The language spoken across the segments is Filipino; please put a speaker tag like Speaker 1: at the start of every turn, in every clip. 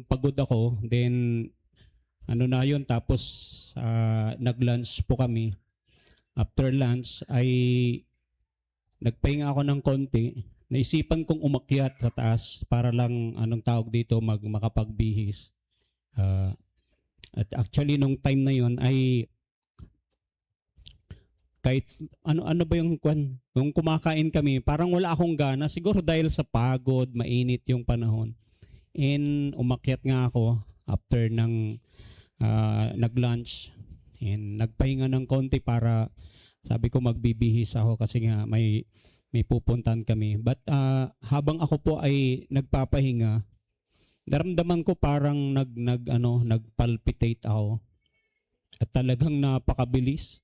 Speaker 1: pagod ako, then ano na yun, tapos nag-lunch po kami. After lunch ay nagpahinga ako ng konti. Naisipan kong umakyat sa taas para lang anong tawag dito makapagbihis. Ah, at actually nung time na yon ay kahit ano ba yung nung kumakain kami, parang wala akong gana siguro dahil sa pagod, mainit yung panahon. And umakyat nga ako after ng nag-lunch and nagpahinga ng konti para sabi ko magbibihis ako kasi nga may pupuntan kami. But habang ako po ay nagpapahinga, naramdaman ko parang nagpalpitate ako. At talagang napakabilis.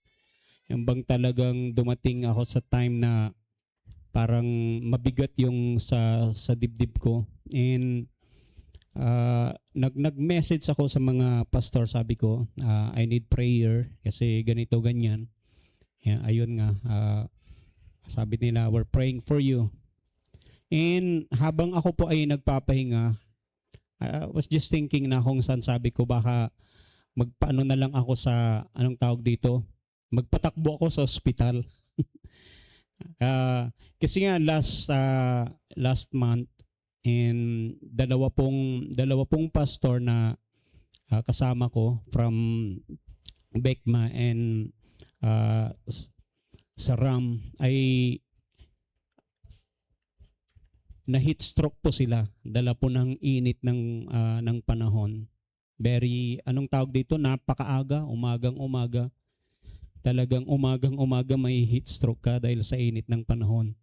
Speaker 1: Yung bang talagang dumating ako sa time na parang mabigat yung sa dibdib ko. And nag-message ako sa mga pastor, sabi ko, I need prayer kasi ganito ganyan. Yeah, ayun nga, sabi nila, we're praying for you. And habang ako po ay nagpapahinga, I was just thinking na kung saan sabi ko baka magpaano na lang ako sa anong tawag dito, magpatakbo ako sa ospital. Kasi nga last month and dalawa pong pastor na kasama ko from Bekma and sa RAM ay na heat stroke po sila. Dala po ng init ng panahon. Very anong tawag dito, napakaaga, umagang-umaga. Talagang umagang-umaga may heat stroke ka dahil sa init ng panahon.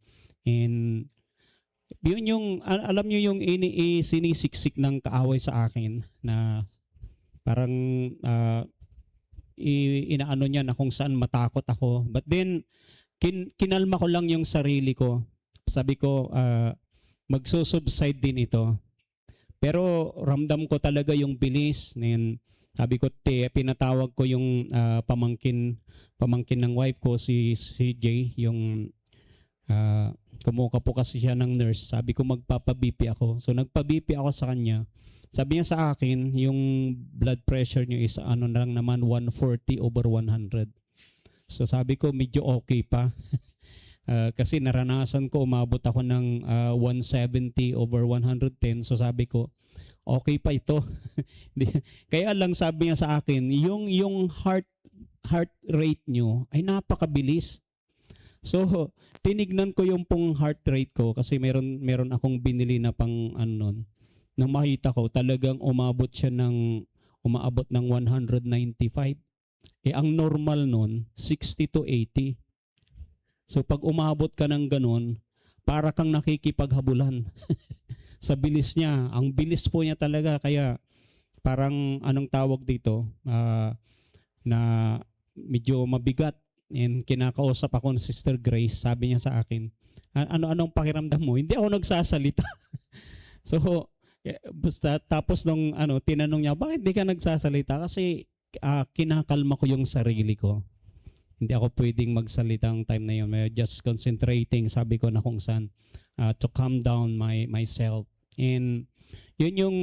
Speaker 1: And yun yung alam niyo yung sinisiksik ng kaaway sa akin na parang inaano niya na kung saan matakot ako. But then kinalma ko lang yung sarili ko. Sabi ko magsusubside din ito. Pero ramdam ko talaga yung bilis. And sabi ko, pinatawag ko yung pamangkin ng wife ko, si Jay, yung kumuha po kasi siya ng nurse. Sabi ko magpapa-BP ako. So nagpa-BP ako sa kanya. Sabi niya sa akin, yung blood pressure niyo is ano lang naman 140/100. So sabi ko medyo okay pa. Kasi naranasan ko umabot ako ng 170/110. So sabi ko okay pa ito. Kaya lang sabi niya sa akin, yung heart rate nyo ay napakabilis. So tinignan ko yung pong heart rate ko kasi meron akong binili na pang ano nun. Nang makita ko talagang umaabot ng 195. Ang normal nun 60 to 80. So pag umabot ka ng ganun, para kang nakikipaghabulan sa bilis niya. Ang bilis po niya talaga kaya parang anong tawag dito na medyo mabigat. And kinakausap ako ng Sister Grace, sabi niya sa akin, anong pakiramdam mo? Hindi ako nagsasalita. So basta tapos nung tinanong niya, bakit di ka nagsasalita? Kasi kinakalma ko yung sarili ko. Hindi ako pwedeng magsalita ang time na yun. Just concentrating, sabi ko na kung saan to calm down myself. And yun yung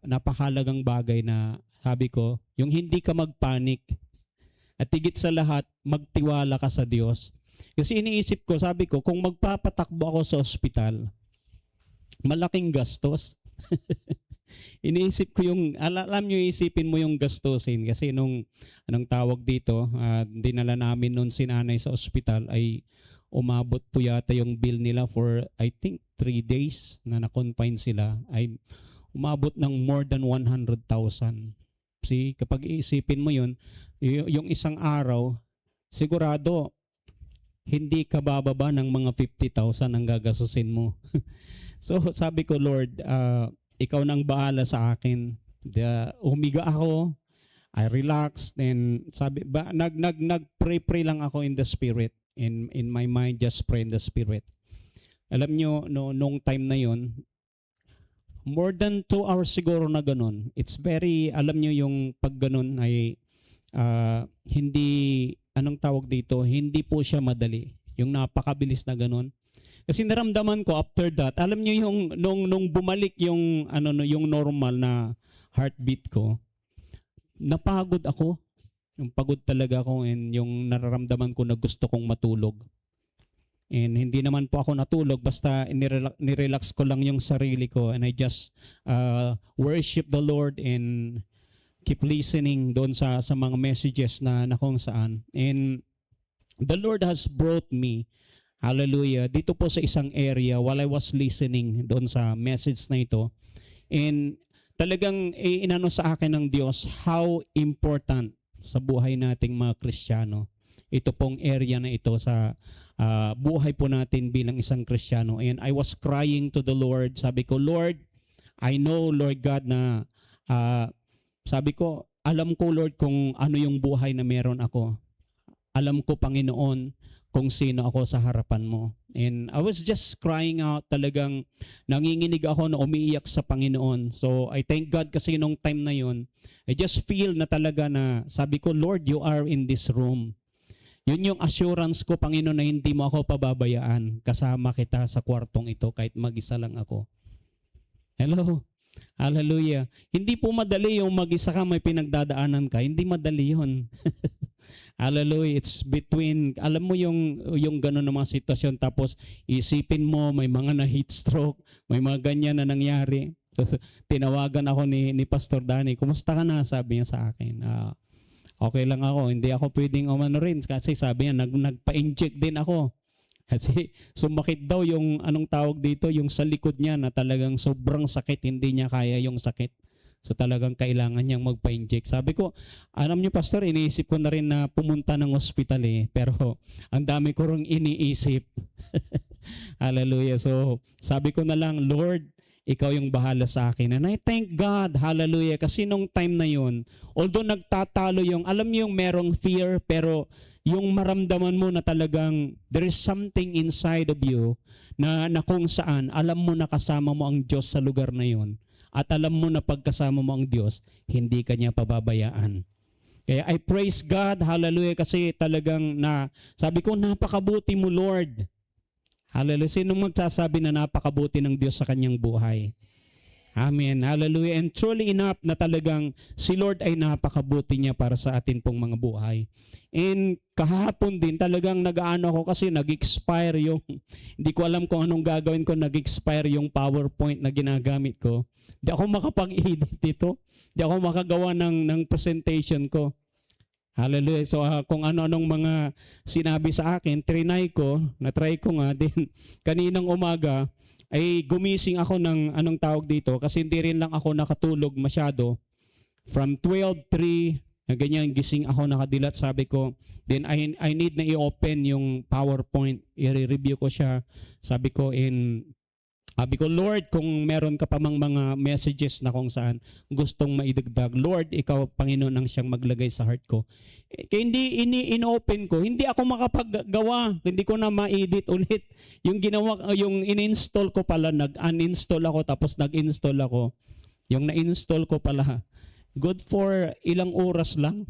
Speaker 1: napakahalagang bagay na sabi ko, yung hindi ka magpanik at higit sa lahat, magtiwala ka sa Diyos. Kasi iniisip ko, sabi ko, kung magpapatakbo ako sa ospital, malaking gastos. Iniisip ko yung, alam nyo, isipin mo yung gastusin kasi nung anong tawag dito, dinala namin noon si nanay sa ospital ay umabot po yata yung bill nila for I think 3 days na na-confine sila ay umabot ng more than 100,000. See, kapag iisipin mo yun, yung isang araw, sigurado hindi ka bababa ng mga 50,000 ang gagasusin mo. So sabi ko, Lord, ikaw nang bahala sa akin. Humiga ako, I relaxed, and sabi nag-pray lang ako in the spirit. In my mind, just pray in the spirit. Alam nyo, nung time na yon, more than 2 hours siguro na ganun. It's very, alam nyo yung pag ganun ay hindi, anong tawag dito, hindi po siya madali. Yung napakabilis na ganun. Kasi naramdaman ko after that, alam niyo yung nung bumalik yung yung normal na heartbeat ko, napagod ako. Yung pagod talaga ako and yung nararamdaman ko na gusto kong matulog. And hindi naman po ako natulog, basta nirelax ko lang yung sarili ko and I just worship the Lord and keep listening doon sa mga messages na kung saan. And the Lord has brought me, hallelujah, dito po sa isang area while I was listening doon sa message na ito. And talagang inano sa akin ng Diyos how important sa buhay nating mga Kristiyano ito pong area na ito sa buhay po natin bilang isang Kristiyano. And I was crying to the Lord. Sabi ko, Lord, I know, Lord God, na sabi ko, alam ko, Lord, kung ano yung buhay na meron ako. Alam ko, Panginoon, kung sino ako sa harapan mo. And I was just crying out, talagang nanginginig ako na umiiyak sa Panginoon. So I thank God kasi nung time na yun, I just feel na talaga na sabi ko, Lord, you are in this room. Yun yung assurance ko, Panginoon, na hindi mo ako pababayaan. Kasama kita sa kwartong ito kahit mag-isa lang ako. Hello? Hallelujah. Hindi po madali yung mag-isa ka, may pinagdadaanan ka. Hindi madali yun. Hallelujah. It's between, alam mo yung gano'n na mga sitwasyon, tapos isipin mo may mga na-heat stroke, may mga ganyan na nangyari. So, tinawagan ako ni Pastor Danny, kumusta ka na? Sabi niya sa akin. Okay lang ako, hindi ako pwedeng umano rin kasi sabi niya, nagpa-inject din ako. Kasi sumakit daw yung anong tawag dito, yung sa likod niya na talagang sobrang sakit, hindi niya kaya yung sakit. So talagang kailangan niyang magpa-inject. Sabi ko, alam niyo Pastor, iniisip ko na rin na pumunta ng ospital pero ang dami ko ring iniisip. Hallelujah. So sabi ko na lang, Lord, ikaw yung bahala sa akin. And I thank God, hallelujah, kasi nung time na yun, although nagtatalo yung, alam niyo yung merong fear, pero yung maramdaman mo na talagang there is something inside of you na kung saan alam mo na kasama mo ang Diyos sa lugar na yun at alam mo na pagkasama mo ang Diyos, hindi ka niya pababayaan. Kaya I praise God, hallelujah, kasi talagang sabi ko, napakabuti mo Lord. Hallelujah. Sino magsasabi na napakabuti ng Diyos sa kanyang buhay? Amen. Hallelujah. And truly enough na talagang si Lord ay napakabuti niya para sa atin pong mga buhay. And kahapon din talagang nag-aano ako kasi nag-expire yung, hindi ko alam kung anong gagawin ko, nag-expire yung PowerPoint na ginagamit ko. Hindi ako makapag-edit dito. Hindi ako makagawa ng presentation ko. Hallelujah. So kung ano-anong mga sinabi sa akin, na-try ko nga din kaninang umaga, ay gumising ako ng anong tawag dito kasi hindi rin lang ako nakatulog masyado. From 12:03, ganyan gising ako nakadilat, sabi ko, then I need na i-open yung PowerPoint, i-review ko siya. Sabi ko, Lord, kung meron ka pa mang mga messages na kung saan gustong maidagdag, Lord, ikaw, Panginoon, ang siyang maglagay sa heart ko. Kaya hindi in-open ko, hindi ako makapaggawa, hindi ko na ma-edit ulit. Yung in-install ko pala, nag-uninstall ako, tapos nag-install ako. Yung na-install ko pala, good for ilang oras lang.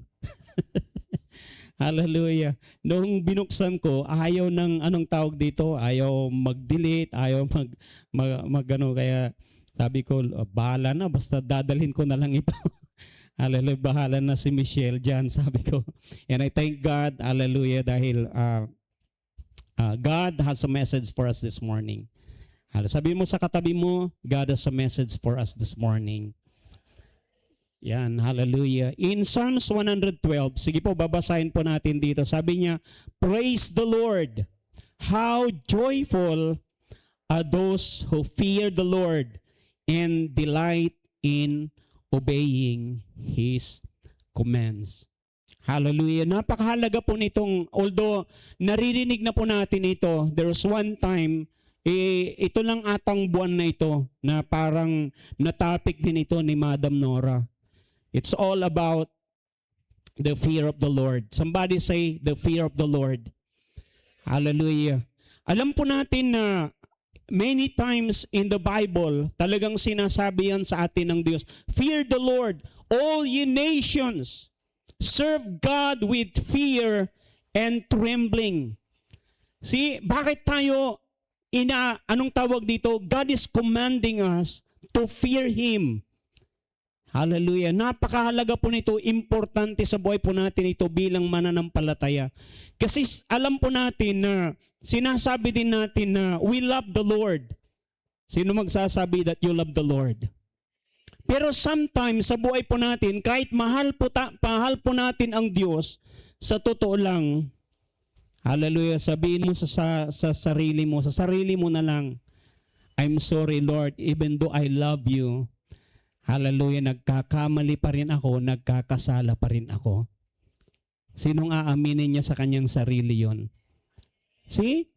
Speaker 1: Hallelujah. Nung binuksan ko, ayaw ng anong tawag dito, ayaw mag-delete, ayaw mag kaya sabi ko, bahala na, basta dadalhin ko na lang ito. Hallelujah, bahala na si Michelle dyan, sabi ko. And I thank God, hallelujah, dahil God has a message for us this morning. Sabi mo sa katabi mo, God has a message for us this morning. Yan, hallelujah. In Psalms 112, sige po, babasahin po natin dito. Sabi niya, praise the Lord. How joyful are those who fear the Lord and delight in obeying His commands. Hallelujah. Napakahalaga po nitong, although naririnig na po natin ito, there was one time, ito lang atang buwan na ito na parang na-topic din ito ni Madam Nora. It's all about the fear of the Lord. Somebody say, the fear of the Lord. Hallelujah. Alam po natin na many times in the Bible, talagang sinasabi yan sa atin ng Diyos, fear the Lord, all ye nations. Serve God with fear and trembling. See, bakit tayo anong tawag dito? God is commanding us to fear Him. Hallelujah. Napakahalaga po nito, importante sa buhay po natin ito bilang mananampalataya. Kasi alam po natin na sinasabi din natin na we love the Lord. Sino magsasabi that you love the Lord? Pero sometimes sa buhay po natin, kahit mahal po natin ang Diyos, sa totoo lang, hallelujah, sabihin mo sa sarili mo na lang, I'm sorry Lord, even though I love you, hallelujah, nagkakamali pa rin ako, nagkakasala pa rin ako. Sinong aaminin niya sa kanyang sarili yon? See?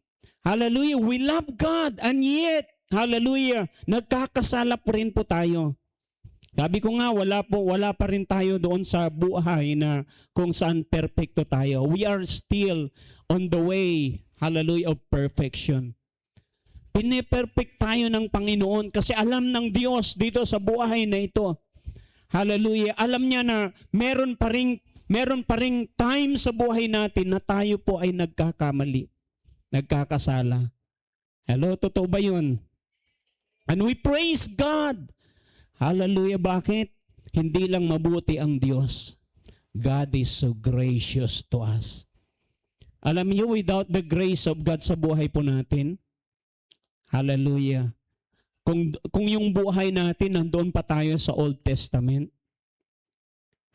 Speaker 1: Hallelujah, we love God and yet, hallelujah, nagkakasala pa rin po tayo. Sabi ko nga, wala pa rin tayo doon sa buhay na kung saan perfecto tayo. We are still on the way, hallelujah, of perfection. Piniperfect tayo ng Panginoon kasi alam ng Diyos dito sa buhay na ito. Hallelujah. Alam niya na meron pa ring time sa buhay natin na tayo po ay nagkakamali, nagkakasala. Hello, totoo ba yun? And we praise God. Hallelujah. Bakit? Hindi lang mabuti ang Diyos. God is so gracious to us. Alam niyo, without the grace of God sa buhay po natin, hallelujah, kung yung buhay natin nandoon pa tayo sa Old Testament,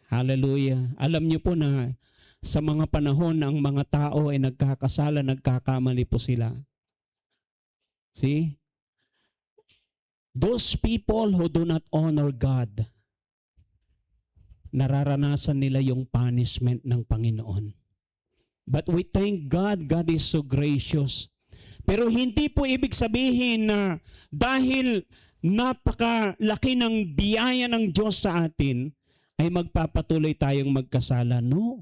Speaker 1: hallelujah, alam niyo po na sa mga panahon na ang mga tao ay nagkakasala, nagkakamali po sila. See? Those people who do not honor God, nararanasan nila yung punishment ng Panginoon. But we thank God, God is so gracious. Pero hindi po ibig sabihin na dahil napakalaki ng biyaya ng Diyos sa atin, ay magpapatuloy tayong magkasala. No.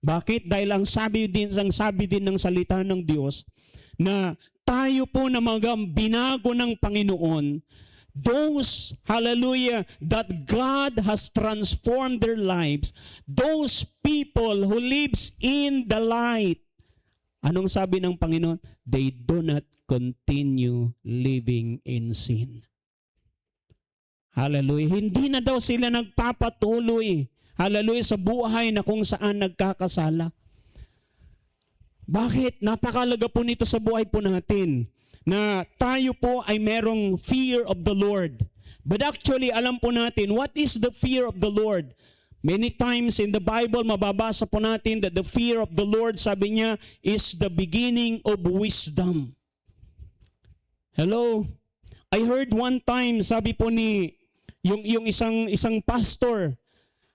Speaker 1: Bakit? Dahil ang sabi din ng salita ng Diyos na tayo po na mga binago ng Panginoon, those, hallelujah, that God has transformed their lives, those people who lives in the light, anong sabi ng Panginoon? They do not continue living in sin. Hallelujah. Hindi na daw sila nagpapatuloy, hallelujah, sa buhay na kung saan nagkakasala. Bakit? Napakalaga po nito sa buhay po natin na tayo po ay merong fear of the Lord. But actually, alam po natin, what is the fear of the Lord? Many times in the Bible, mababasa po natin that the fear of the Lord, sabi niya, is the beginning of wisdom. Hello? I heard one time, sabi po ni yung isang pastor,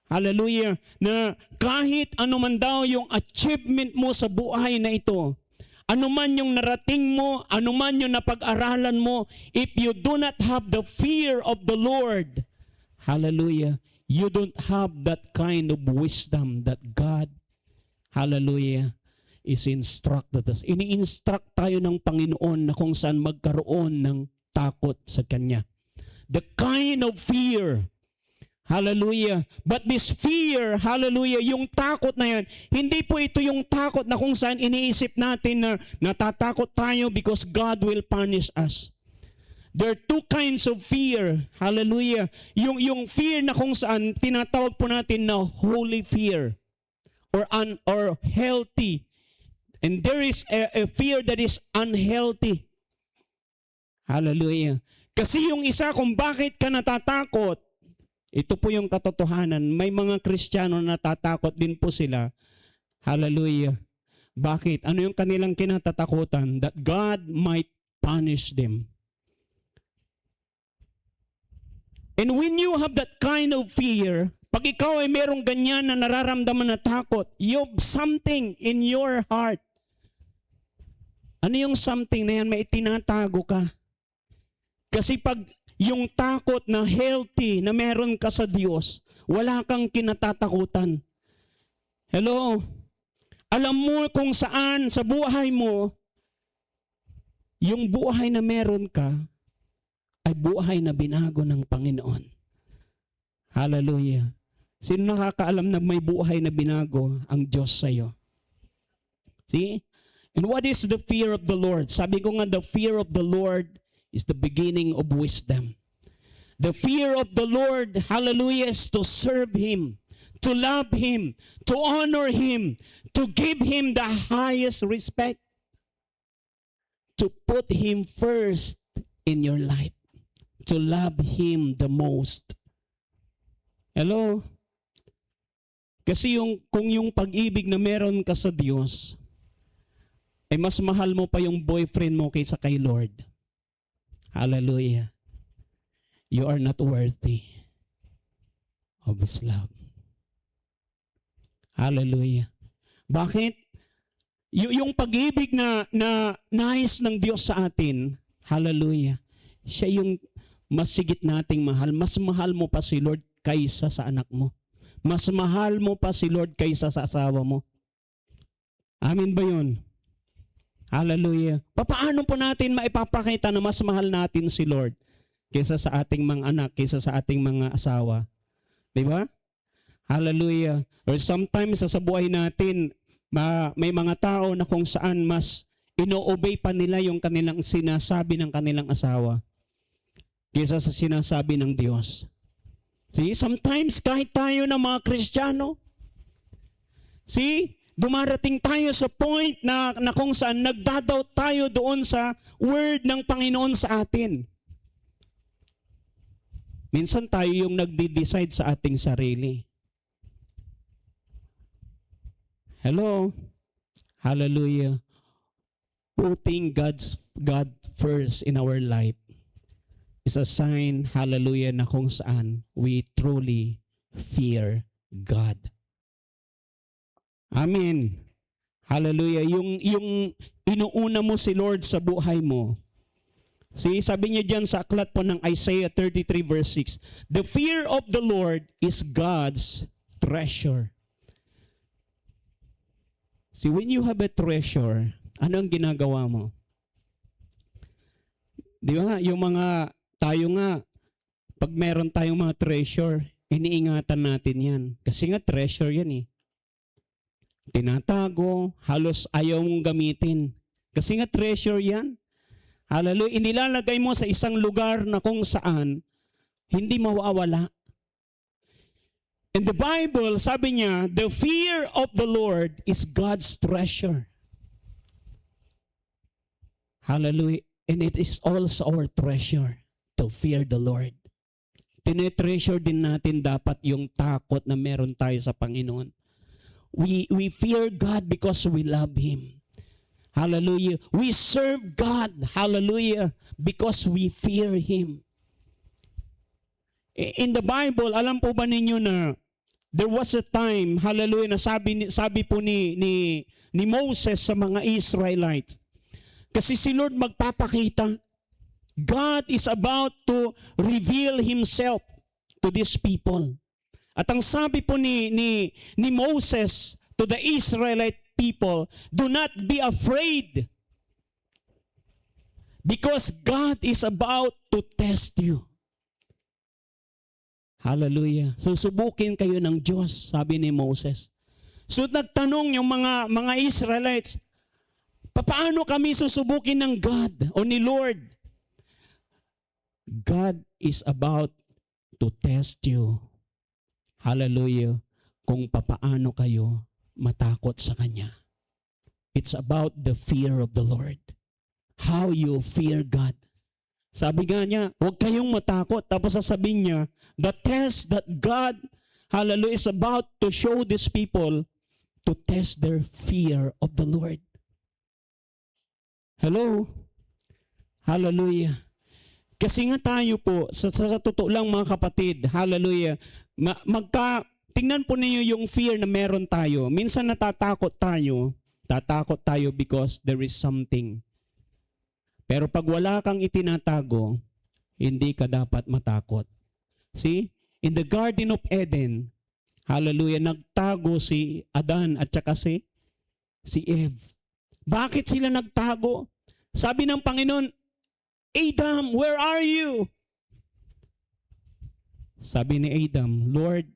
Speaker 1: hallelujah, na kahit anuman daw yung achievement mo sa buhay na ito, anuman yung narating mo, anuman yung napag-aralan mo, if you do not have the fear of the Lord, hallelujah, you don't have that kind of wisdom that God, hallelujah, is instructed us. Ini-instruct tayo ng Panginoon na kung saan magkaroon ng takot sa Kanya. The kind of fear, hallelujah. But this fear, hallelujah, yung takot na yan, hindi po ito yung takot na kung saan iniisip natin na natatakot tayo because God will punish us. There are two kinds of fear, hallelujah. Yung fear na kung saan tinatawag po natin na holy fear or healthy. And there is a fear that is unhealthy. Hallelujah. Kasi yung isa kung bakit ka natatakot, ito po yung katotohanan. May mga Kristiyano na natatakot din po sila. Hallelujah. Bakit? Ano yung kanilang kinatatakutan? That God might punish them. And when you have that kind of fear, pag ikaw ay merong ganyan na nararamdaman na takot, you have something in your heart. Ano yung something na yan? May itinatago ka. Kasi pag yung takot na healthy na meron ka sa Diyos, wala kang kinatatakutan. Hello? Alam mo kung saan sa buhay mo, yung buhay na meron ka, ay buhay na binago ng Panginoon. Hallelujah. Sino nakakaalam na may buhay na binago ang Diyos sa iyo? See? And what is the fear of the Lord? Sabi ko nga, the fear of the Lord is the beginning of wisdom. The fear of the Lord, hallelujah, is to serve Him, to love Him, to honor Him, to give Him the highest respect, to put Him first in your life, to love Him the most. Hello? Kasi kung yung pag-ibig na meron ka sa Diyos, ay mas mahal mo pa yung boyfriend mo kaysa kay Lord. Hallelujah. You are not worthy of His love. Hallelujah. Bakit? Yung pag-ibig na nais ng Diyos sa atin, hallelujah, siya yung mas sigit nating mahal. Mas mahal mo pa si Lord kaysa sa anak mo. Mas mahal mo pa si Lord kaysa sa asawa mo. Amen ba yun? Hallelujah. Paano po natin maipapakita na mas mahal natin si Lord kaysa sa ating mga anak, kaysa sa ating mga asawa? Diba? Hallelujah. Or sometimes sa buhay natin, may mga tao na kung saan mas ino-obey pa nila yung kanilang sinasabi ng kanilang asawa kaysa sa sinasabi ng Diyos. See, sometimes kahit tayo na mga Kristiyano, dumarating tayo sa point na kung saan nagdadoubt tayo doon sa word ng Panginoon sa atin. Minsan tayo yung nagde-decide sa ating sarili. Hello? Hallelujah. Putting God first in our life is a sign, hallelujah, na kung saan we truly fear God. Amen. Hallelujah. Yung inuuna mo si Lord sa buhay mo. Sabi niya dyan sa aklat po ng Isaiah 33 verse 6, the fear of the Lord is God's treasure. When you have a treasure, ano ang ginagawa mo? Di ba? Tayo nga, pag meron tayong mga treasure, iniingatan natin yan. Kasi nga treasure yan eh. Tinatago, halos ayaw mong gamitin. Kasi nga treasure yan. Hallelujah. Inilalagay mo sa isang lugar na kung saan hindi mawawala. In the Bible, sabi niya, the fear of the Lord is God's treasure. Hallelujah. And it is also our treasure to fear the Lord. Tinetreasure din natin dapat yung takot na meron tayo sa Panginoon. We fear God because we love Him. Hallelujah. We serve God, hallelujah, because we fear Him. In the Bible, alam po ba ninyo na there was a time, hallelujah, na sabi po ni Moses sa mga Israelites, kasi si Lord magpapakita, God is about to reveal Himself to these people. At ang sabi po ni Moses to the Israelite people, do not be afraid because God is about to test you. Hallelujah. Susubukin kayo ng Diyos, sabi ni Moses. So nagtanong yung mga Israelites, paano kami susubukin ng God o ni Lord? God is about to test you. Hallelujah. Kung papaano kayo matakot sa Kanya. It's about the fear of the Lord. How you fear God. Sabi nga niya, huwag kayong matakot. Tapos sasabihin niya, the test that God, hallelujah, is about to show these people to test their fear of the Lord. Hello? Hallelujah. Kasi nga tayo po, sa totoo lang mga kapatid, hallelujah, tingnan po ninyo yung fear na meron tayo. Minsan natatakot tayo because there is something. Pero pag wala kang itinatago, hindi ka dapat matakot. See? In the Garden of Eden, hallelujah, nagtago si Adan at saka si Eve. Bakit sila nagtago? Sabi ng Panginoon, Adam, where are you? Sabi ni Adam, Lord,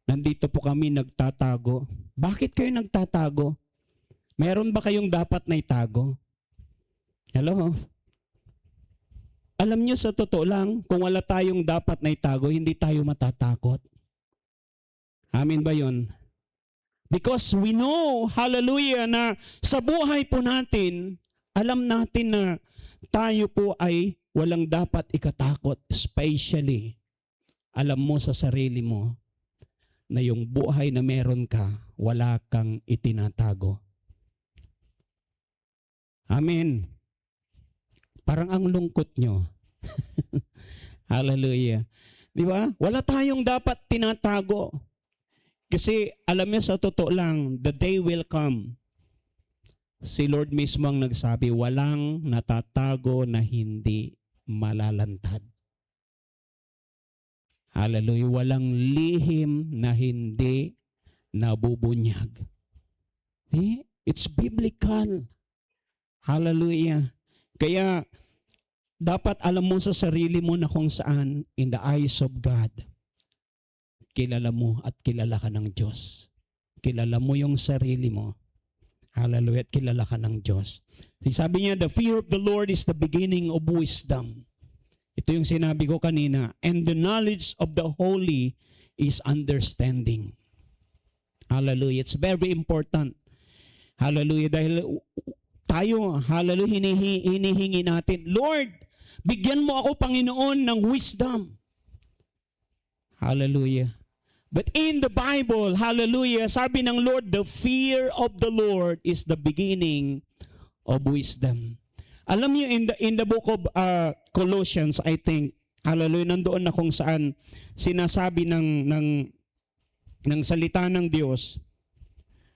Speaker 1: nandito po kami nagtatago. Bakit kayo nagtatago? Meron ba kayong dapat na itago? Hello? Alam nyo, sa totoo lang, kung wala tayong dapat na itago, hindi tayo matatakot. Amin ba yun? Because we know, hallelujah, na sa buhay po natin, alam natin na tayo po ay walang dapat ikatakot. Especially, alam mo sa sarili mo na yung buhay na meron ka, wala kang itinatago. Amen. Parang ang lungkot nyo. Hallelujah. Di ba? Wala tayong dapat tinatago. Kasi alam niyo, sa totoo lang, the day will come. Si Lord mismo ang nagsabi, walang natatago na hindi malalantad. Hallelujah. Walang lihim na hindi nabubunyag. It's biblical. Hallelujah. Kaya dapat alam mo sa sarili mo na kung saan in the eyes of God, kilala mo at kilala ka ng Diyos. Kilala mo yung sarili mo. Hallelujah. At kilala ka ng Diyos. Sabi niya, the fear of the Lord is the beginning of wisdom. Ito yung sinabi ko kanina. And the knowledge of the holy is understanding. Hallelujah. It's very important. Hallelujah. Dahil tayo, hallelujah, hinihingi natin, Lord, bigyan mo ako, Panginoon, ng wisdom. Hallelujah. But in the Bible, hallelujah, sabi ng Lord, the fear of the Lord is the beginning of wisdom. Alam niyo, in the book of Colossians, I think, hallelujah, nandoon na kung saan sinasabi ng salita ng Diyos.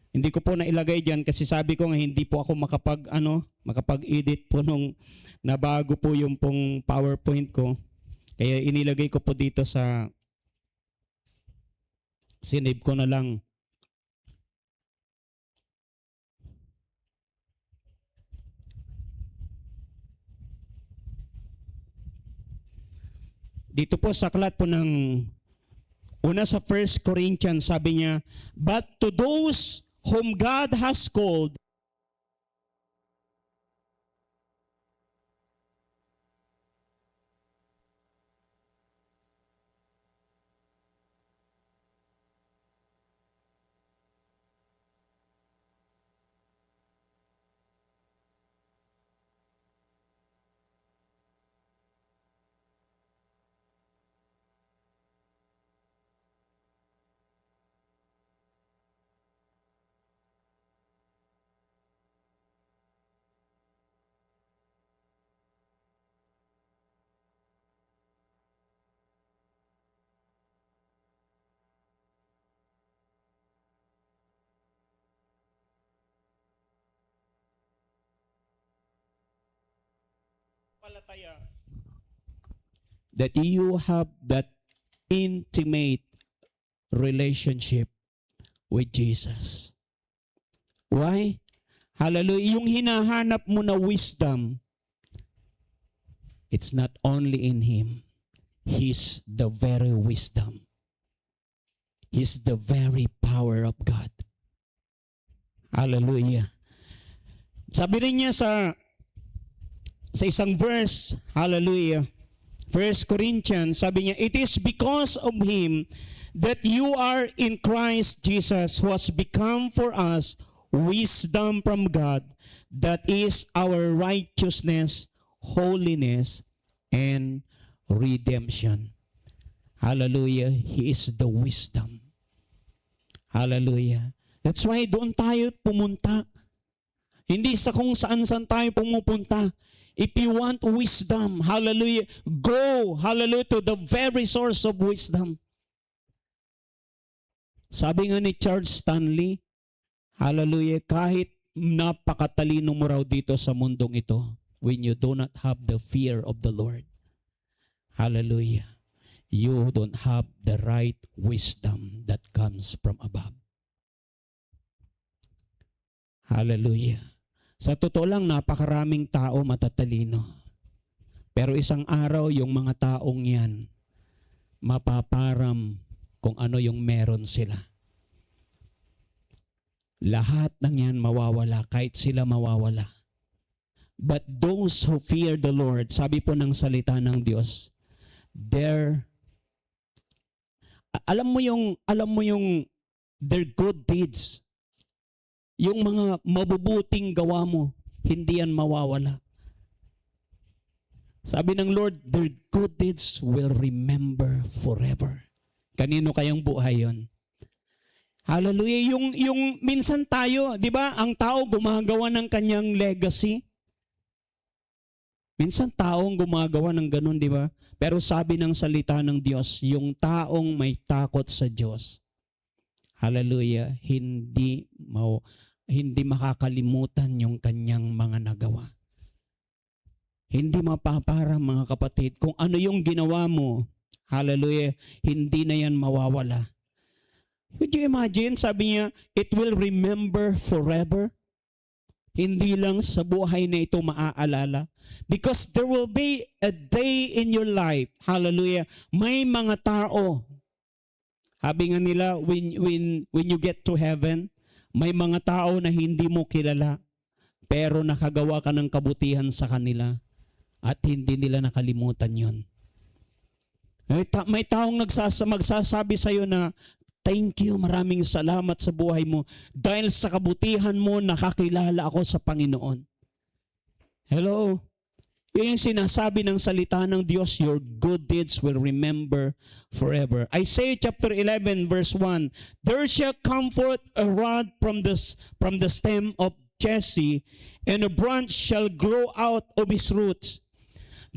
Speaker 1: Hindi ko po nailagay diyan kasi sabi ko nga hindi po ako makapag-edit po nung nabago po yung pong PowerPoint ko. Kaya inilagay ko po dito sa sinave ko na lang. Dito po sa aklat po ng una sa 1 Corinthians, sabi niya, but to those whom God has called, palataya that you have that intimate relationship with Jesus. Why? Hallelujah. Yung hinahanap mo na wisdom, it's not only in Him. He's the very wisdom. He's the very power of God. Hallelujah. Sabi rin niya sa isang verse, hallelujah, 1 Corinthians, sabi niya, it is because of Him that you are in Christ Jesus, who has become for us wisdom from God, that is our righteousness, holiness, and redemption. Hallelujah. He is the wisdom. Hallelujah. That's why doon tayo pumunta. Hindi sa kung saan-saan tayo pumupunta. If you want wisdom, hallelujah, go, hallelujah, to the very source of wisdom. Sabi nga ni Charles Stanley, hallelujah, kahit napakatalino mo raw dito sa mundong ito, when you do not have the fear of the Lord, hallelujah, you don't have the right wisdom that comes from above. Hallelujah. Sa totoo lang, napakaraming tao matatalino. Pero isang araw, yung mga taong yan, mapaparam kung ano yung meron sila. Lahat ng yan mawawala, kahit sila mawawala. But those who fear the Lord, sabi po ng salita ng Diyos, alam mo yung their good deeds, yung mga mabubuting gawa mo, hindi yan mawawala. Sabi ng Lord, their good deeds will remember forever. Kanino kayang buhay yon? Hallelujah. Yung minsan tayo, di ba, ang tao gumagawa ng kanyang legacy. Minsan taong gumagawa ng ganun, di ba? Pero sabi ng salita ng Diyos, yung taong may takot sa Diyos, hallelujah, hindi makakalimutan yung kanyang mga nagawa. Hindi mapapara, mga kapatid, kung ano yung ginawa mo, hallelujah, hindi na yan mawawala. Could you imagine, sabi niya, it will remember forever. Hindi lang sa buhay na ito maaalala. Because there will be a day in your life, hallelujah, may mga tao, sabi nga nila, when you get to heaven, may mga tao na hindi mo kilala, pero nakagawa ka ng kabutihan sa kanila at hindi nila nakalimutan yon. May taong magsasabi sa iyo na, thank you, maraming salamat sa buhay mo. Dahil sa kabutihan mo, nakakilala ako sa Panginoon. Hello? Yun yung sinasabi ng salita ng Diyos, your good deeds will remember forever. Isaiah chapter 11 verse 1, there shall come forth a rod from the stem of Jesse, and a branch shall grow out of his roots.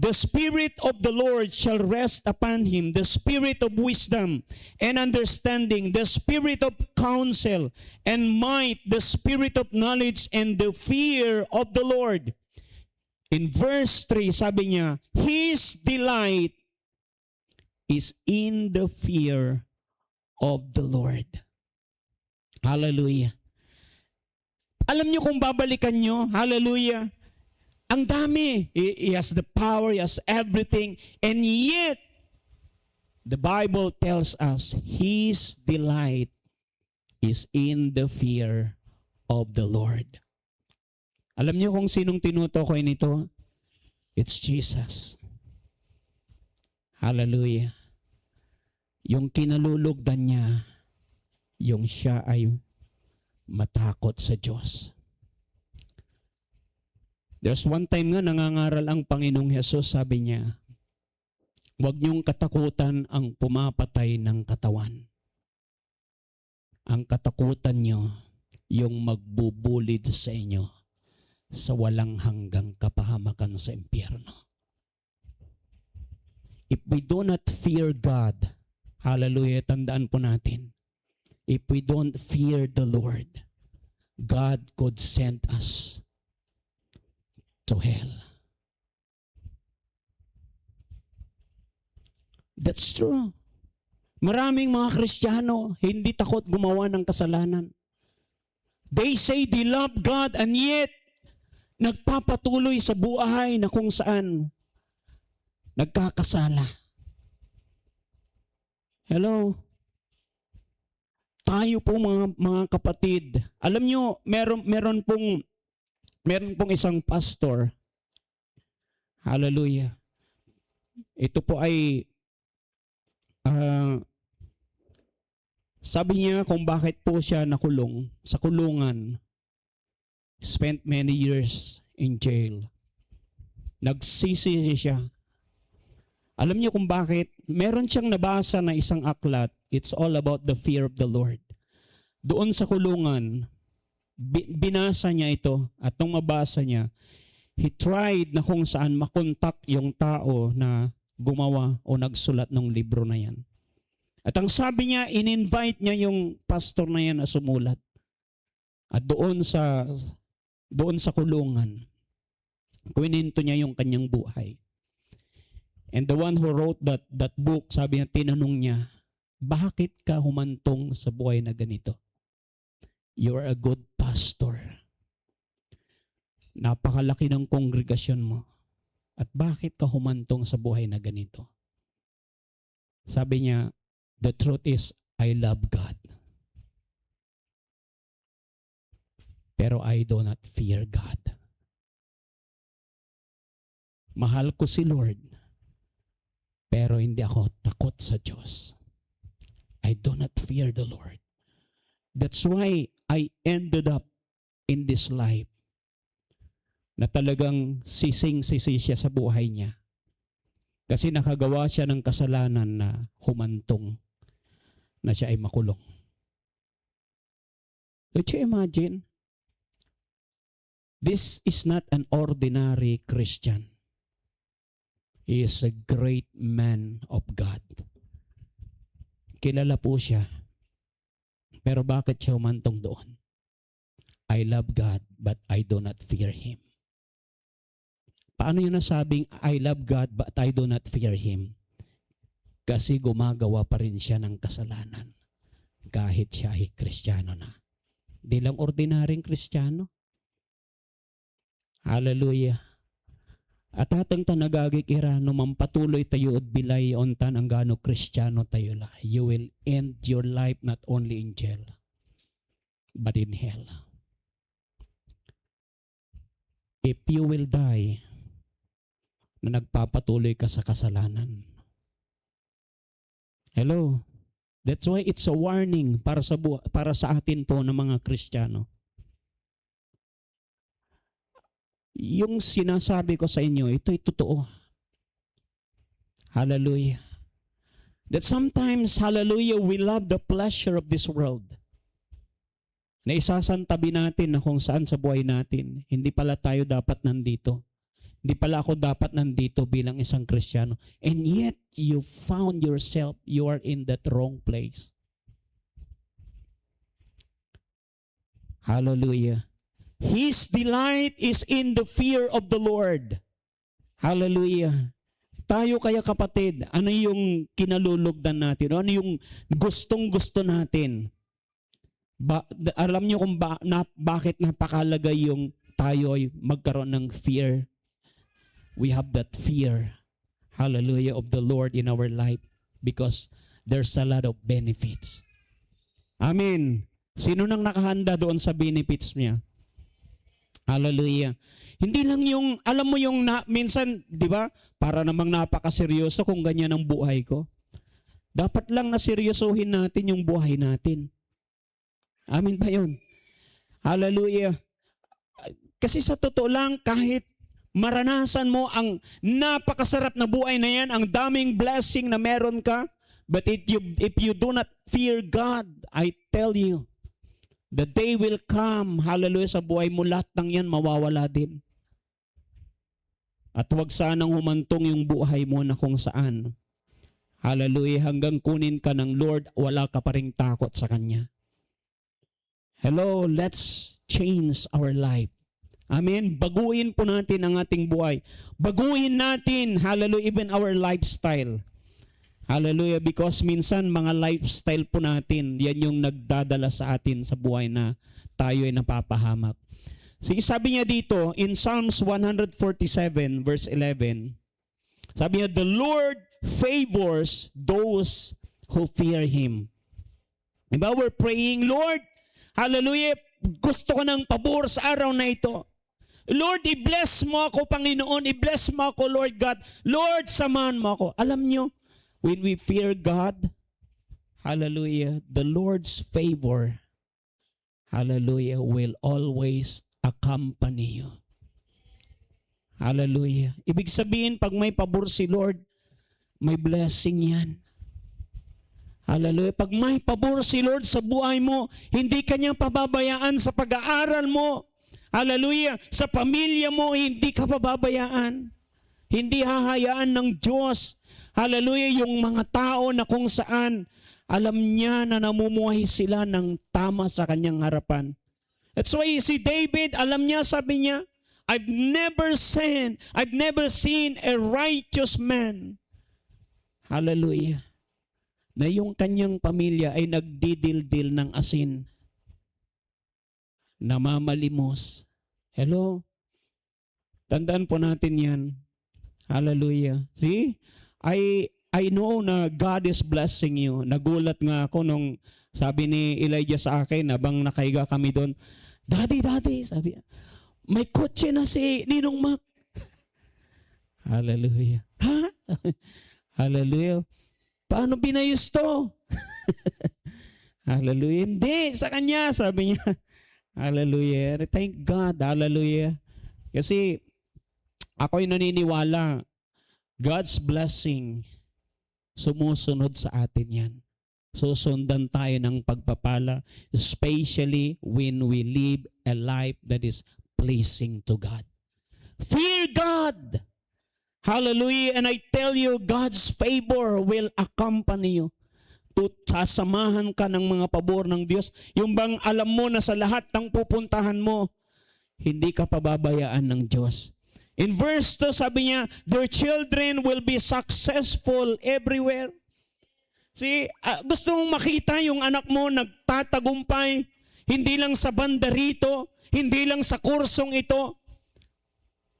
Speaker 1: The Spirit of the Lord shall rest upon him, the Spirit of wisdom and understanding, the Spirit of counsel and might, the Spirit of knowledge and the fear of the Lord. In verse 3, sabi niya, his delight is in the fear of the Lord. Hallelujah. Alam niyo kung babalikan niyo, hallelujah, ang dami. He has the power, he has everything, and yet, the Bible tells us, his delight is in the fear of the Lord. Alam niyo kung sinong tinutukoy nito? It's Jesus. Hallelujah. Yung kinalulugdan niya, yung siya ay matakot sa Diyos. There's one time nga nangangaral ang Panginoong Hesus, sabi niya, huwag niyong katakutan ang pumapatay ng katawan. Ang katakutan niyo, yung magbubulid sa inyo sa walang hanggang kapahamakan sa impyerno. If we do not fear God, hallelujah, tandaan po natin, if we don't fear the Lord, God could send us to hell. That's true. Maraming mga Kristiyano hindi takot gumawa ng kasalanan. They say they love God and yet nagpapatuloy sa buhay na kung saan nagkakasala. Hello? Tayo po mga kapatid, alam nyo, meron pong isang pastor, hallelujah, ito po ay, sabi niya kung bakit po siya nakulong, sa kulungan, spent many years in jail. Nagsisi siya. Alam niyo kung bakit? Meron siyang nabasa na isang aklat. It's all about the fear of the Lord. Doon sa kulungan, binasa niya ito. At nung mabasa niya, he tried na kung saan makontak yung tao na gumawa o nagsulat ng libro na yan. At ang sabi niya, in-invite niya yung pastor na yan na sumulat. At doon sa kulungan, kuwininto niya yung kanyang buhay. And the one who wrote that book, sabi niya, tinanong niya, bakit ka humantong sa buhay na ganito? You're a good pastor. Napakalaki ng kongregasyon mo. At bakit ka humantong sa buhay na ganito? Sabi niya, the truth is, I love God. pero I do not fear God. Mahal ko si Lord, pero hindi ako takot sa Diyos. I do not fear the Lord. That's why I ended up in this life na talagang sising-sisi siya sa buhay niya. Kasi nakagawa siya ng kasalanan na humantong na siya ay makulong. Could you imagine? This is not an ordinary Christian. He is a great man of God. Kilala po siya. Pero bakit siya humantong doon? I love God, but I do not fear Him. Paano yun nasabing, I love God, but I do not fear Him? Kasi gumagawa pa rin siya ng kasalanan. Kahit siya ay Kristiyano na. Di lang ordinaryong Kristiyano. Hallelujah. At atang tanagagikira no mampatuloy tayo at bilay ontan ang gano Kristiyano tayo la. You will end your life not only in jail, but in hell. If you will die na nagpapatuloy ka sa kasalanan. Hello. That's why it's a warning para sa atin po ng mga Kristiyano. Yung sinasabi ko sa inyo, ito'y totoo. Hallelujah. That sometimes, hallelujah, we love the pleasure of this world. Na isasantabi natin na kung saan sa buhay natin, hindi pala tayo dapat nandito. Hindi pala ako dapat nandito bilang isang Kristiyano. And yet, you found yourself, you are in that wrong place. Hallelujah. His delight is in the fear of the Lord. Hallelujah. Tayo kaya kapatid, ano yung kinalulugdan natin? Ano yung gustong-gusto natin? Alam niyo kung bakit napakalagay yung tayo ay magkaroon ng fear? We have that fear, hallelujah, of the Lord in our life because there's a lot of benefits. Amen. Sino nang nakahanda doon sa benefits niya? Hallelujah. Hindi lang yung, alam mo yung minsan, di ba, para namang napakaseryoso kung ganyan ang buhay ko. Dapat lang na seryosohin natin yung buhay natin. Amen ba yun? Hallelujah. Kasi sa totoo lang, kahit maranasan mo ang napakasarap na buhay na yan, ang daming blessing na meron ka, but if you do not fear God, I tell you, the day will come, hallelujah, sa buhay mo, lahat ng yan mawawala din. At huwag sanang humantong yung buhay mo na kung saan, hallelujah, hanggang kunin ka ng Lord, wala ka pa ring takot sa Kanya. Hello, let's change our life. Amen. Baguhin po natin ang ating buhay. Baguhin natin, hallelujah, even our lifestyle. Hallelujah, because minsan mga lifestyle po natin, yan yung nagdadala sa atin sa buhay na tayo ay napapahamak. Sabi niya dito, in Psalms 147 verse 11, sabi niya, the Lord favors those who fear Him. Diba? We're praying, Lord, hallelujah, gusto ko ng pabor sa araw na ito. Lord, i-bless mo ako, Panginoon. I-bless mo ako, Lord God. Lord, samahan mo ako. Alam nyo, when we fear God, hallelujah, the Lord's favor, hallelujah, will always accompany you. Hallelujah. Ibig sabihin, pag may pabor si Lord, may blessing yan. Hallelujah. Pag may pabor si Lord sa buhay mo, hindi Kanya pababayaan sa pag-aaral mo. Hallelujah. Sa pamilya mo, hindi ka pababayaan. Hindi hahayaan ng Diyos. Hallelujah. Yung mga tao na kung saan, alam niya na namumuhay sila ng tama sa Kanyang harapan. That's why si David, alam niya, sabi niya, I've never seen a righteous man. Hallelujah. Na yung kanyang pamilya ay nagdidildil ng asin. Namamalimos. Hello? Tandaan po natin yan. Hallelujah. See? I know na God is blessing you. Nagulat nga ako nung sabi ni Elijah sa akin, habang nakahiga kami doon, Daddy, sabi niya, may kotse na si Ninong Mac. Hallelujah. Ha? Hallelujah. Paano binayos to? Hallelujah. Hindi, sa kanya, sabi niya. Hallelujah. Thank God. Hallelujah. Kasi ako'y naniniwala, God's blessing, sumusunod sa atin yan. Susundan tayo ng pagpapala, especially when we live a life that is pleasing to God. Fear God. Hallelujah. And I tell you, God's favor will accompany you. Sasamahan ka ng mga pabor ng Diyos. Yung bang alam mo na sa lahat ng pupuntahan mo, hindi ka pababayaan ng Diyos. In verse 2, sabi niya, their children will be successful everywhere. See, gusto mong makita yung anak mo nagtatagumpay, hindi lang sa banda rito, hindi lang sa kursong ito.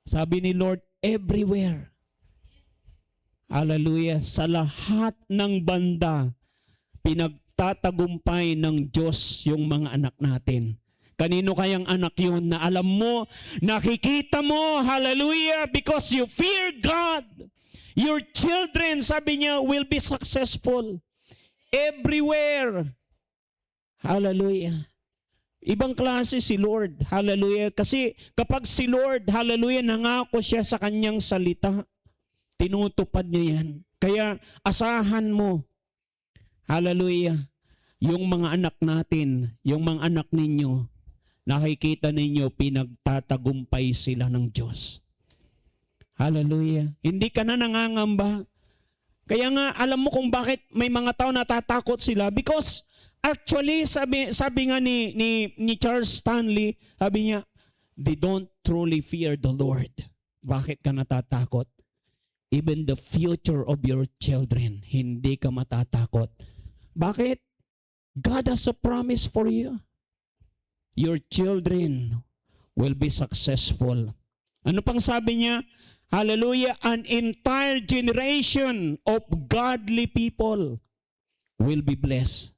Speaker 1: Sabi ni Lord, everywhere. Hallelujah. Sa lahat ng banda, pinagtatagumpay ng Diyos yung mga anak natin. Kanino kayang anak yun na alam mo, nakikita mo, hallelujah, because you fear God. Your children, sabi niya, will be successful everywhere. Hallelujah. Ibang klase si Lord, hallelujah. Kasi kapag si Lord, hallelujah, nangako siya sa kanyang salita, tinutupad niya yan. Kaya asahan mo, hallelujah, yung mga anak natin, yung mga anak ninyo, nakikita ninyo, pinagtatagumpay sila ng Diyos. Hallelujah. Hindi ka na nangangamba. Kaya nga, alam mo kung bakit may mga tao natatakot sila? Because actually, sabi nga ni Charles Stanley, sabi niya, they don't truly fear the Lord. Bakit ka natatakot? Even the future of your children, hindi ka matatakot. Bakit? God has a promise for you. Your children will be successful. Ano pang sabi niya? Hallelujah, an entire generation of godly people will be blessed.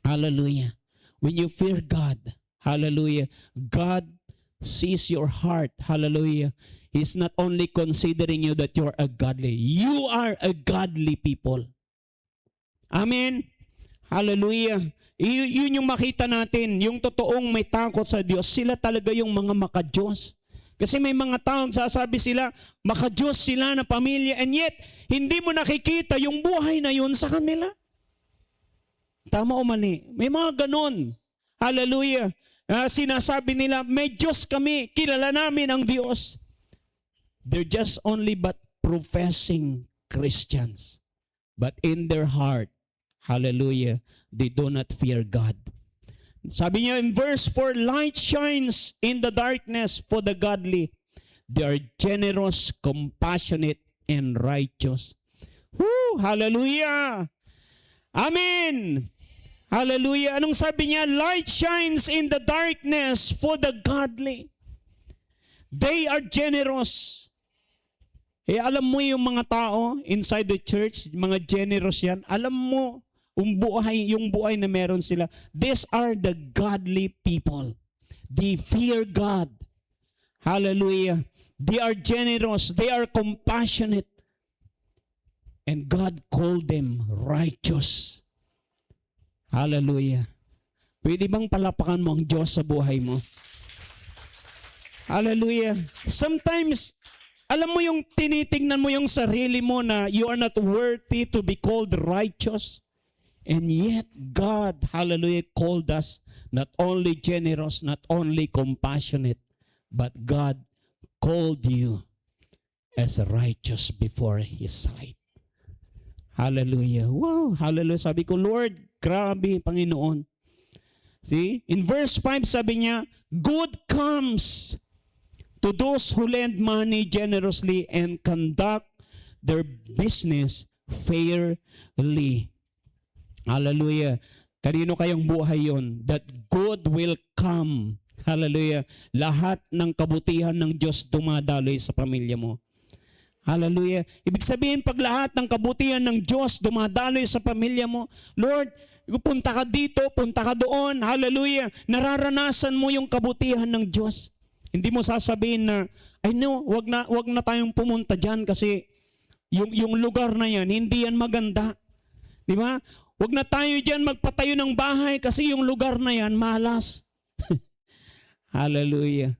Speaker 1: Hallelujah. When you fear God, hallelujah, God sees your heart. Hallelujah. He's not only considering you that you're a godly. You are a godly people. Amen. Hallelujah. Yun yung makita natin, yung totoong may takot sa Diyos, sila talaga yung mga maka-Diyos. Kasi may mga taong sasabi sila, maka-Diyos sila na pamilya, and yet, hindi mo nakikita yung buhay na yun sa kanila. Tama o mali? May mga ganon. Hallelujah. Sinasabi nila, may Diyos kami, kilala namin ang Diyos. They're just only but professing Christians. But in their heart, hallelujah, they do not fear God. Sabi niya in verse 4, light shines in the darkness for the godly. They are generous, compassionate, and righteous. Woo! Hallelujah! Amen! Hallelujah! Anong sabi niya? Light shines in the darkness for the godly. They are generous. Alam mo yung mga tao inside the church, mga generous yan. Alam mo, yung buhay na meron sila. These are the godly people. They fear God. Hallelujah. They are generous. They are compassionate. And God called them righteous. Hallelujah. Pwede bang palapakan mo ang Diyos sa buhay mo? Hallelujah. Sometimes, alam mo yung tinitingnan mo yung sarili mo na you are not worthy to be called righteous. And yet, God, hallelujah, called us not only generous, not only compassionate, but God called you as righteous before His sight. Hallelujah. Wow, hallelujah. Sabi ko, Lord, grabe, Panginoon. See, in verse 5, sabi niya, good comes to those who lend money generously and conduct their business fairly. Hallelujah. Kanino kayang buhay yon? That good will come. Hallelujah. Lahat ng kabutihan ng Diyos dumadaloy sa pamilya mo. Hallelujah. Ibig sabihin, pag lahat ng kabutihan ng Diyos dumadaloy sa pamilya mo, Lord, punta ka dito, punta ka doon, hallelujah. Nararanasan mo yung kabutihan ng Diyos. Hindi mo sasabihin na, ay no, wag na tayong pumunta diyan kasi yung lugar na yan, hindi yan maganda. Di ba? Wag na tayo diyan magpatayo ng bahay kasi yung lugar na yan malas. Hallelujah.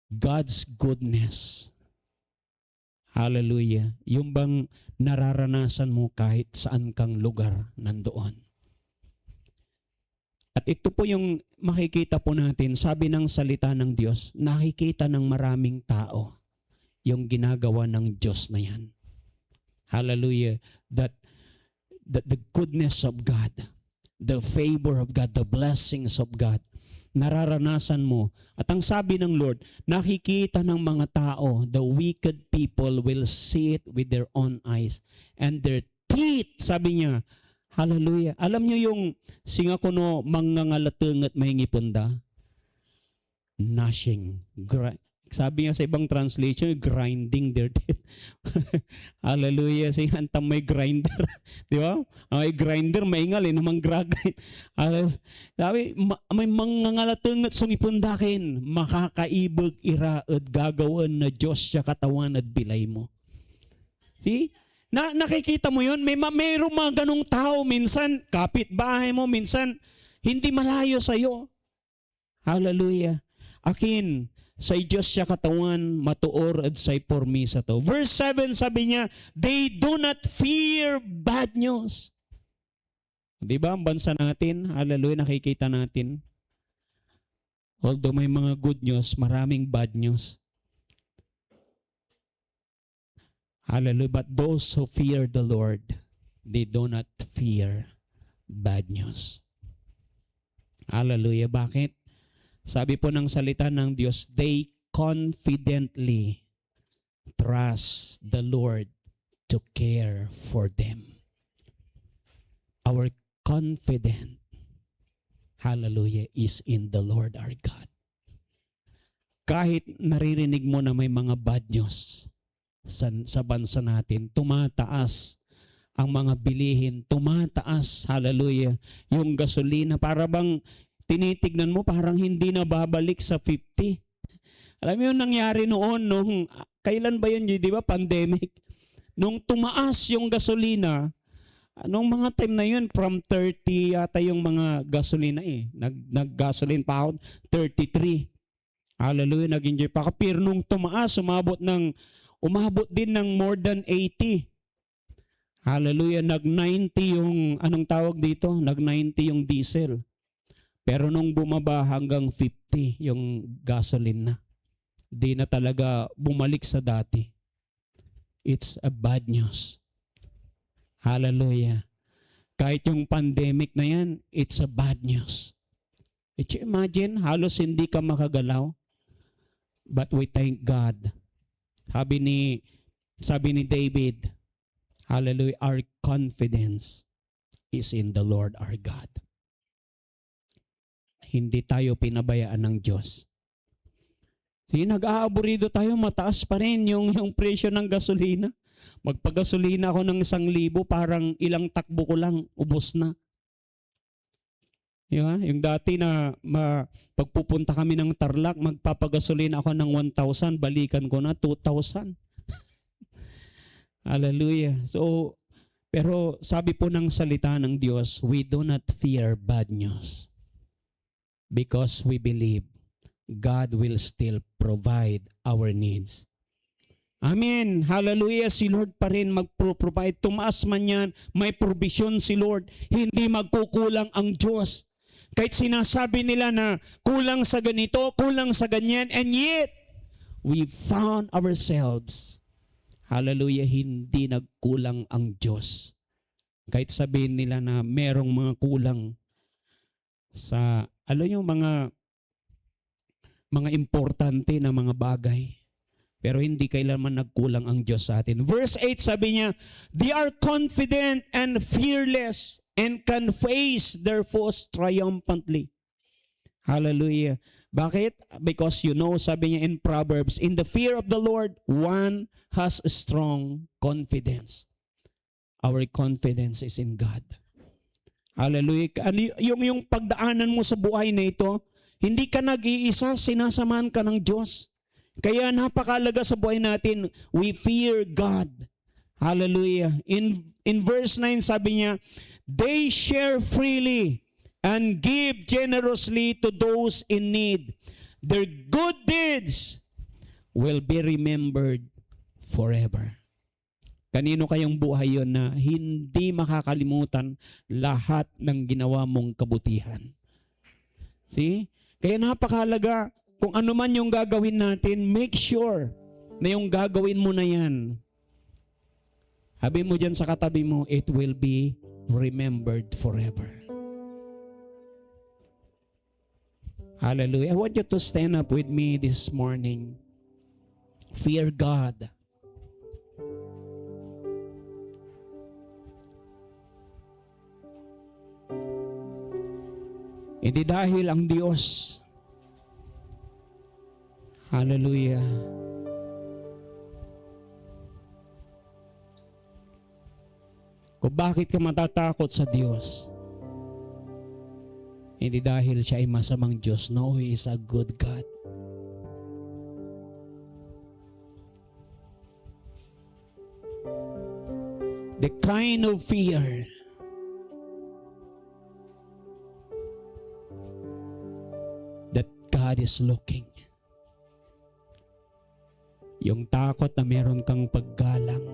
Speaker 1: God's goodness. Hallelujah. Yung bang nararanasan mo kahit saan kang lugar nandoon. At ito po yung makikita po natin, sabi ng salita ng Diyos, nakikita ng maraming tao yung ginagawa ng Diyos na yan. Hallelujah. That the goodness of God, the favor of God, the blessings of God, nararanasan mo. At ang sabi ng Lord, nakikita ng mga tao, the wicked people will see it with their own eyes. And their teeth, sabi niya, hallelujah. Alam niyo yung singa kuno mangangalateng at may ngipunda? Gnashing. Sabi niya sa ibang translation, grinding their teeth. Hallelujah. Sige, antam may grinder. Di ba? May grinder, maingal eh, namang gragay. Sabi, may mangangalateng at sungipundakin, makakaibag iraad gagawan na Diyos siya katawan at bilay mo. See? Nakikita mo yun? Mayroong mga ganong tao, minsan kapitbahay mo, minsan hindi malayo sa'yo. Hallelujah. Akin, sa Diyos siya katawan, matuor at say pormisa to. Verse 7 sabi niya, they do not fear bad news. Di ba ang bansa natin, hallelujah, nakikita natin. Although may mga good news, maraming bad news. Hallelujah. But those who fear the Lord, they do not fear bad news. Hallelujah. Bakit? Sabi po ng salita ng Diyos, they confidently trust the Lord to care for them. Our confidence, hallelujah, is in the Lord our God. Kahit naririnig mo na may mga bad news sa bansa natin, tumataas ang mga bilihin, tumataas, hallelujah, yung gasolina, para bang tinitignan mo parang hindi na babalik sa 50. Alam mo yung nangyari noon, kailan ba yun, di ba, pandemic? Nung tumaas yung gasolina, nung mga time na yun, from 30 yata yung mga gasolina nag-gasoline pound, 33. Hallelujah, nag-enjoy pa ka. Pero nung tumaas, umabot din ng more than 80. Hallelujah, nag-90 yung, anong tawag dito? Nag-90 yung diesel. Pero nung bumaba hanggang 50 yung gasoline na, di na talaga bumalik sa dati. It's a bad news. Hallelujah. Kahit yung pandemic na yan, it's a bad news. Did you imagine, halos hindi ka makagalaw? But we thank God. Sabi ni David, hallelujah, our confidence is in the Lord our God. Hindi tayo pinabayaan ng Diyos. Sige, nag-aaburido tayo, mataas pa rin yung presyo ng gasolina. Magpagasolina ako ng 1,000, parang ilang takbo ko lang, ubos na. Diba? Yung dati na pagpupunta kami ng Tarlac, magpapagasolina ako ng 1,000, balikan ko na 2,000. Hallelujah. So, pero sabi po ng salita ng Diyos, we do not fear bad news. Because we believe God will still provide our needs. Amen. Hallelujah. Si Lord pa rin magpro-provide. Tumaas man yan, may provision si Lord. Hindi magkukulang ang Diyos. Kahit sinasabi nila na kulang sa ganito, kulang sa ganyan, and yet, we found ourselves, hallelujah, hindi nagkulang ang Diyos. Kahit sabihin nila na merong mga kulang sa alam yung mga importante na mga bagay. Pero hindi kailanman nagkulang ang Diyos sa atin. Verse 8 sabi niya, they are confident and fearless and can face their foes triumphantly. Hallelujah. Bakit? Because sabi niya in Proverbs, in the fear of the Lord, one has a strong confidence. our confidence is in God. Hallelujah. Ano yung pagdaanan mo sa buhay na ito, hindi ka nag-iisa, sinasamahan ka ng Diyos. Kaya napakalaga sa buhay natin, we fear God. Hallelujah. In verse 9 sabi niya, they share freely and give generously to those in need. Their good deeds will be remembered forever. Kanino kayang buhay yon na hindi makakalimutan lahat ng ginawa mong kabutihan? See? Kaya napakalaga, kung ano man yung gagawin natin, make sure na yung gagawin mo na yan. Sabi mo dyan sa katabi mo, it will be remembered forever. Hallelujah. I want you to stand up with me this morning. Fear God. Hindi dahil ang Diyos, hallelujah, kung bakit ka matatakot sa Diyos, hindi dahil siya ay masamang Diyos. No, He is a good God. The kind of fear that God is looking. Yung takot na meron kang paggalang.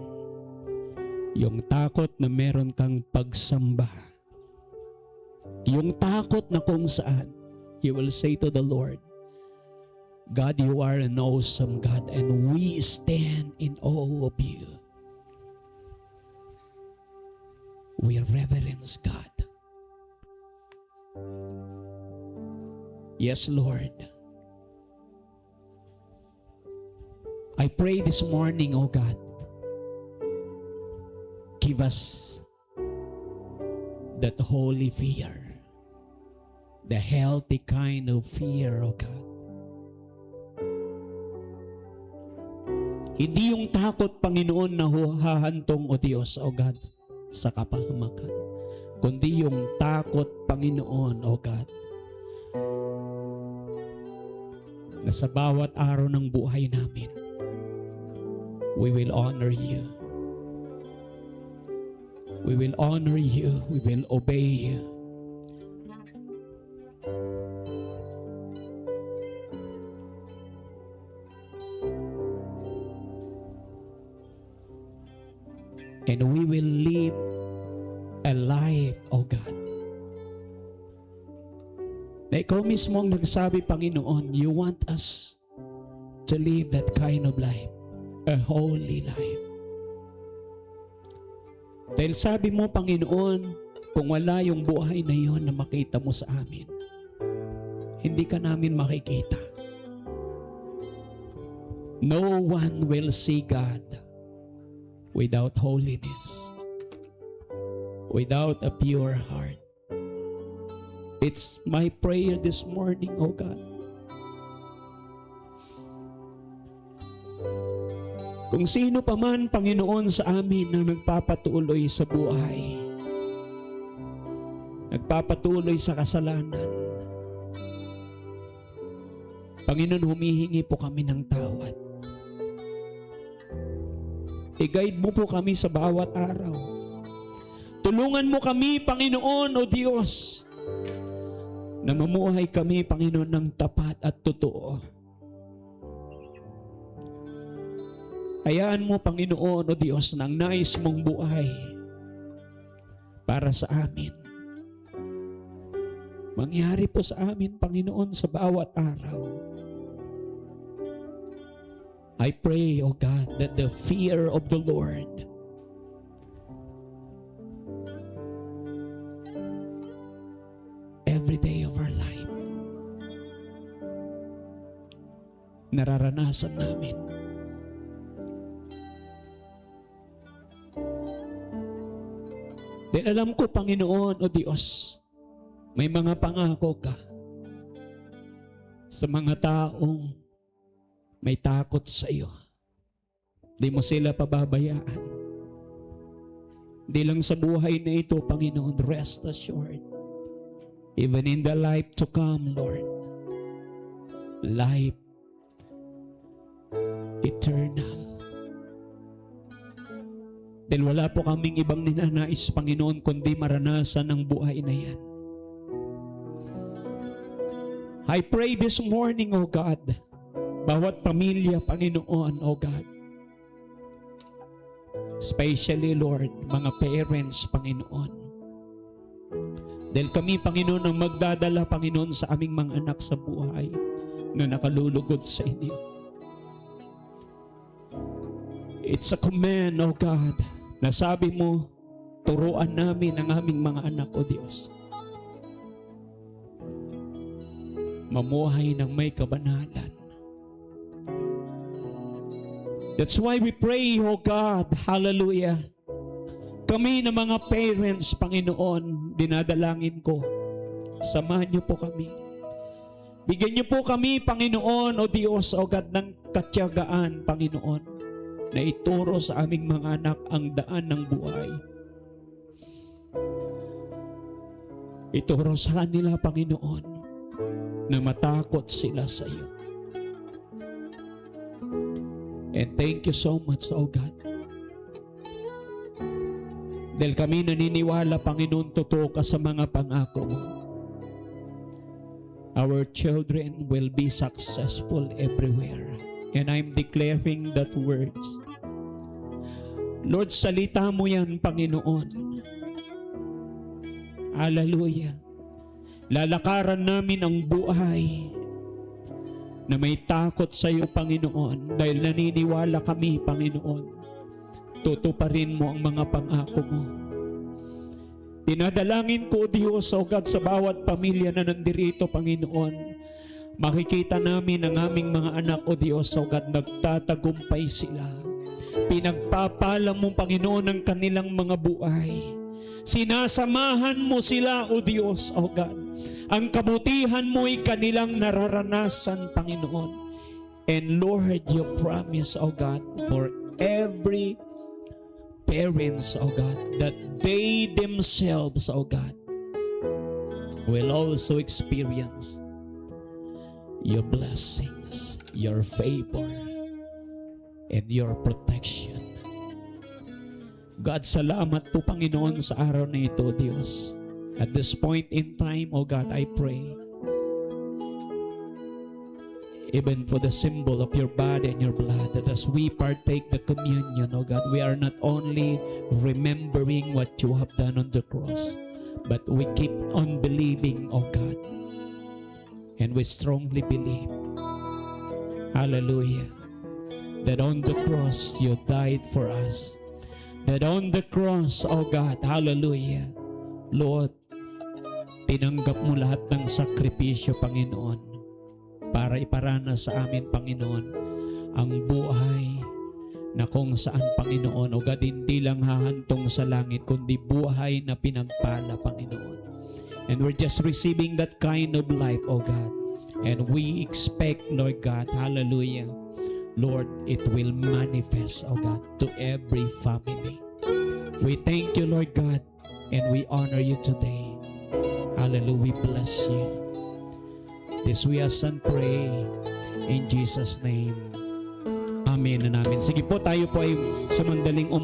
Speaker 1: Yung takot na meron kang pagsamba. Yung takot na kung saan you will say to the Lord, God, you are an awesome God and we stand in awe of you. We reverence God. Yes, Lord. I pray this morning, oh God, give us that holy fear, the healthy kind of fear, oh God. Hindi yung takot, Panginoon, na hahantong, o Diyos, o God, sa kapahamakan, kundi yung takot, Panginoon, o God, na sa bawat araw ng buhay namin, we will honor you. We will honor you. We will obey you. And we will live a life, oh God. Na ikaw mismo ang nagsabi, Panginoon, you want us to live that kind of life, a holy life. Dahil sabi mo, Panginoon, kung wala yung buhay na yon na makita mo sa amin, hindi ka namin makikita. No one will see God without holiness, without a pure heart. It's my prayer this morning, oh God. Kung sino pa man, Panginoon, sa amin na nagpapatuloy sa buhay, nagpapatuloy sa kasalanan, Panginoon, humihingi po kami ng tawad. I-guide mo po kami sa bawat araw. Tulungan mo kami, Panginoon, o Diyos, na mamuhay kami, Panginoon, ng tapat at totoo. Hayaan mo, Panginoon, o Diyos, na ang nais mong buhay para sa amin. Mangyari po sa amin, Panginoon, sa bawat araw. I pray, O God, that the fear of the Lord every day of our life, nararanasan namin. Dahil alam ko, Panginoon, o Diyos, may mga pangako ka sa mga taong may takot sa iyo. Di mo sila pababayaan. Di lang sa buhay na ito, Panginoon, rest assured. Even in the life to come, Lord. Life eternal. Dahil wala po kaming ibang ninanais, Panginoon, kundi maranasan ang buhay na yan. I pray this morning, O God, bawat pamilya, Panginoon, O God, especially, Lord, mga parents, Panginoon. Dahil kami, Panginoon, ang magdadala, Panginoon, sa aming mga anak sa buhay na nakalulugod sa inyo. It's a command, O God, na sabi mo, turuan namin ang aming mga anak, O Diyos. Mamuhay ng may kabanalan. That's why we pray, O God, hallelujah. Kami na mga parents, Panginoon, dinadalangin ko, samahan niyo po kami. Bigyan niyo po kami, Panginoon, O Diyos, O God, ng katiyagaan, Panginoon, na ituro sa aming mga anak ang daan ng buhay. Ituro sa kanila, Panginoon, na matakot sila sa iyo. And thank you so much, O God. Dahil kami naniniwala, Panginoon, totoo ka sa mga pangako mo. Our children will be successful everywhere. And I'm declaring that words. Lord, salita mo yan, Panginoon. Hallelujah. Lalakaran namin ang buhay na may takot sa iyo, Panginoon, dahil naniniwala kami, Panginoon, tutuparin mo ang mga pangako mo. Dinadalangin ko, Diyos, O God, sa bawat pamilya na nandirito, Panginoon, makikita namin ang aming mga anak, O Diyos, O God, nagtatagumpay sila. Pinagpapala mo, Panginoon, ang kanilang mga buhay. Sinasamahan mo sila, O Diyos, O God. Ang kabutihan mo ay kanilang nararanasan, Panginoon. And Lord, you promise, O God, for every parents, O God, that they themselves, O God, will also experience your blessings, your favor, and your protection. God, salamat po, Panginoon, sa araw na ito, Diyos. At this point in time, O God, I pray, even for the symbol of your body and your blood, that as we partake the communion, O God, we are not only remembering what you have done on the cross, but we keep on believing, O God. And we strongly believe, hallelujah, that on the cross you died for us. That on the cross, O God, hallelujah, Lord, tinanggap mo lahat ng sakripisyo, Panginoon, para iparana sa amin, Panginoon, ang buhay na kung saan, Panginoon, O God, hindi lang hahantong sa langit, kundi buhay na pinagpala, Panginoon. And we're just receiving that kind of life, O God. And we expect, Lord God, hallelujah, Lord, it will manifest, O God, to every family. We thank you, Lord God, and we honor you today. Hallelujah, we bless you. This we ask and pray in Jesus' name. Amen and amen. Sige po, tayo po ay sumandaling